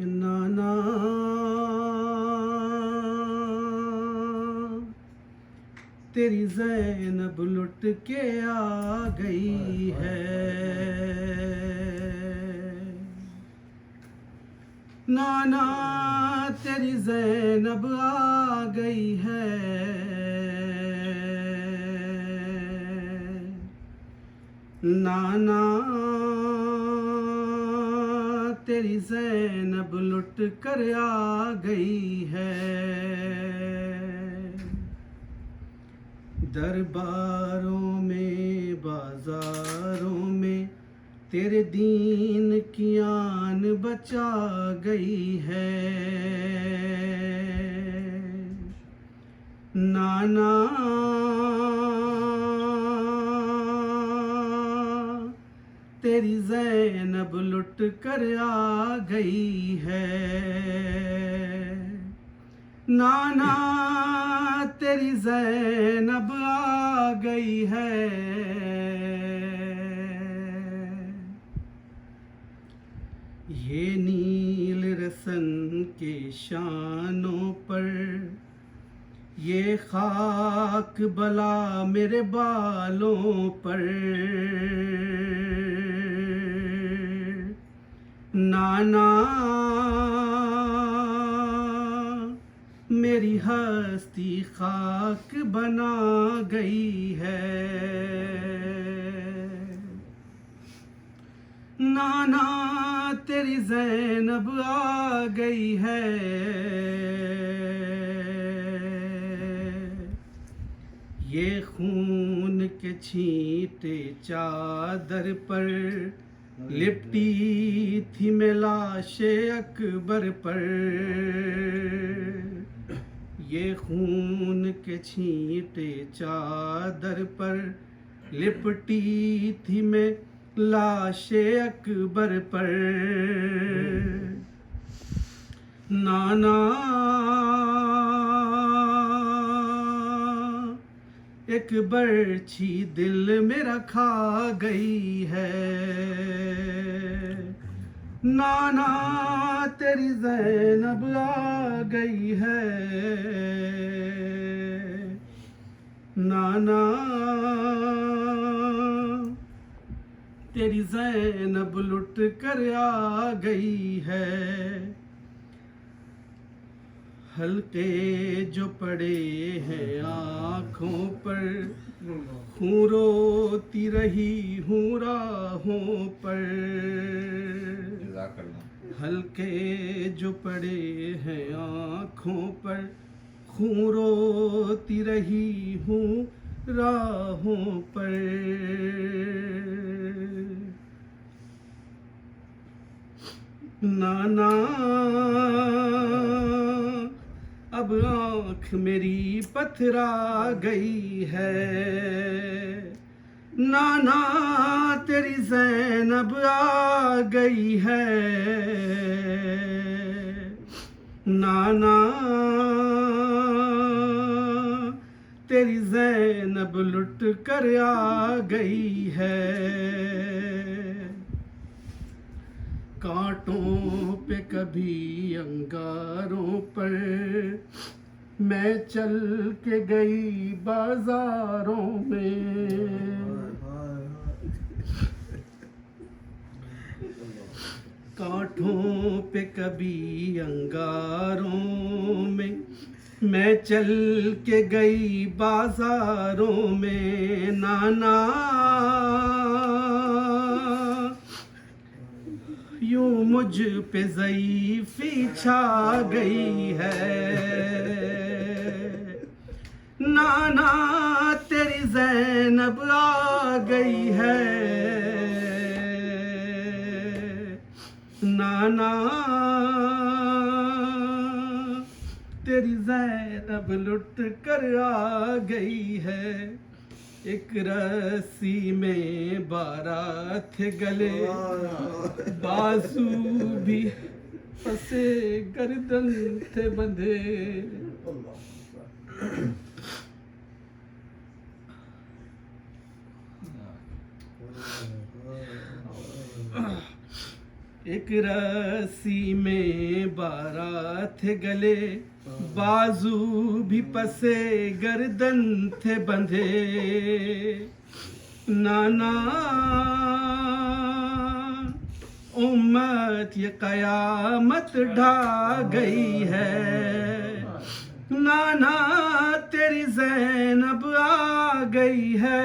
नाना तेरी ज़ैनब लुट के आ गई है, नाना तेरी ज़ैनब आ गई है, नाना तेरी ज़ैनब लुट कर आ गई है। दरबारों में बाजारों में तेरे दीन की आन बचा गई है, नाना तेरी ज़ैनब लुट कर आ गई है, नाना तेरी ज़ैनब आ गई है। ये नील रसन के शानों पर ये खाक बला मेरे बालों पर, नाना मेरी हस्ती खाक बना गई है, नाना तेरी ज़ैनब आ गई है। ये खून के छींटे चादर पर लिपटी थी मैं लाशे अकबर पर, ये खून के छींटे चादर पर लिपटी थी मैं लाशे अकबर पर, नाना एक बर्छी दिल मेरा खा गई है, नाना तेरी ज़ैनब आ गई है, नाना तेरी ज़ैनब लुट कर आ गई है। हल्के जो पड़े हैं आँखों पर खून रोती रही हूँ राहों पर, हल्के जो पड़े हैं आँखों पर खून रोती रही हूँ राहों पर, नाना अब आँख मेरी पथरा गई है, नाना तेरी ज़ैनब आ गई है, नाना तेरी ज़ैनब लुट कर आ गई है। कांटों पे कभी अंगारों पर मैं चल के गई बाजारों में, कांटों पे कभी अंगारों में मैं चल के गई बाजारों में, नाना यूं मुझ पे ज़ईफ़ी छा गई है, नाना तेरी ज़ैनब आ गई है, नाना तेरी ज़ैनब लुट कर आ गई है। एक रस्सी में 12 थे गले, बाजू भी फंसे गर्दन थे बंधे, एक रस्सी में 12 थे गले, बाजू भी पसे गर्दन थे बंधे। नाना उम्मत ये कयामत ढा गई है, नाना तेरी ज़ैनब आ गई है।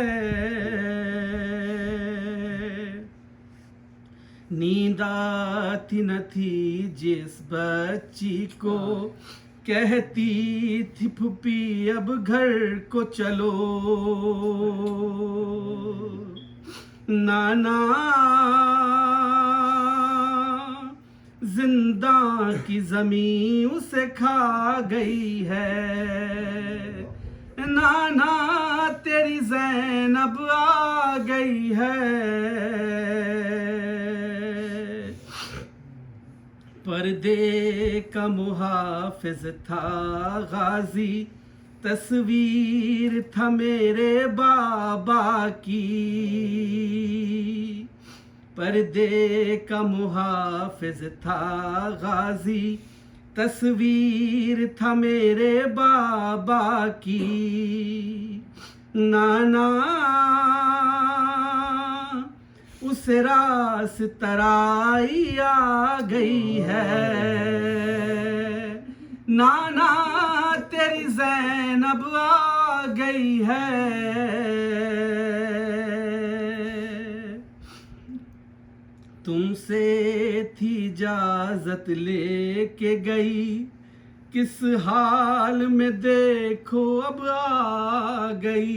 नींद आती न थी जिस बच्ची को, कहती थी फूफी अब घर को चलो। नाना जिंदा की जमीन उसे खा गई है, नाना तेरी ज़ैनब आ गई है। पर्दे का मुहाफिज था गाजी, तस्वीर था मेरे बाबा की। पर्दे का मुहाफिज था गाजी, तस्वीर था मेरे बाबा की। नाना उस रास तराई आ गई है, नाना तेरी ज़ैनब आ गई है। तुमसे थी इजाज़त लेके गई, किस हाल में देखो अब आ गई।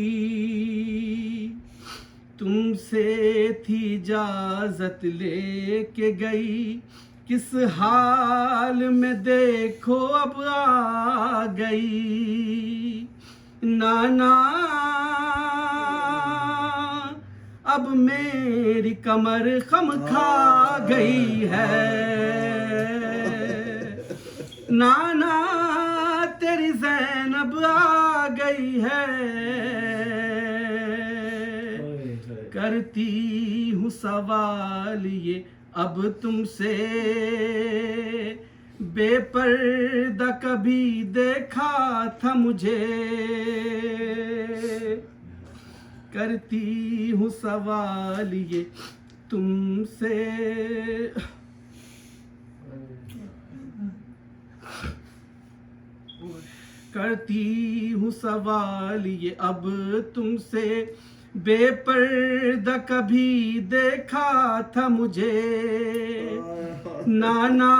तुमसे थी इजाज़त लेके गई, किस हाल में देखो अब आ गई। नाना अब मेरी कमर खम खा गई है, नाना तेरी ज़ैनब आ गई है। करती हूँ सवाल ये अब तुमसे, बेपर्दा कभी देखा था मुझे। करती हूँ सवाल ये तुमसे, करती हूँ सवाल ये अब तुमसे, बेपर्दा कभी देखा था मुझे। नाना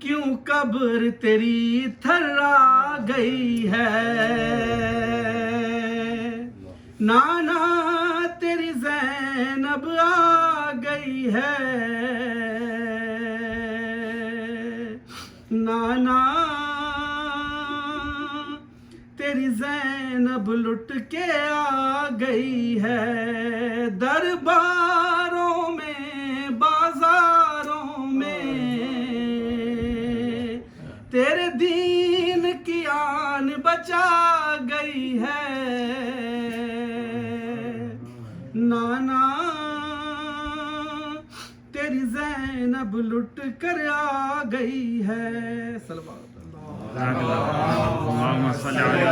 क्यों कब्र तेरी थर्रा गई है, नाना तेरी ज़ैनब आ गई है। नाना तेरी ज़ैनब लुट के आ गई है, दरबारों में बाजारों में तेरे दीन की आन बचा गई है। नाना तेरी ज़ैनब लुट कर आ गई है। सल्लल्लाहु अलैहि वसल्लम।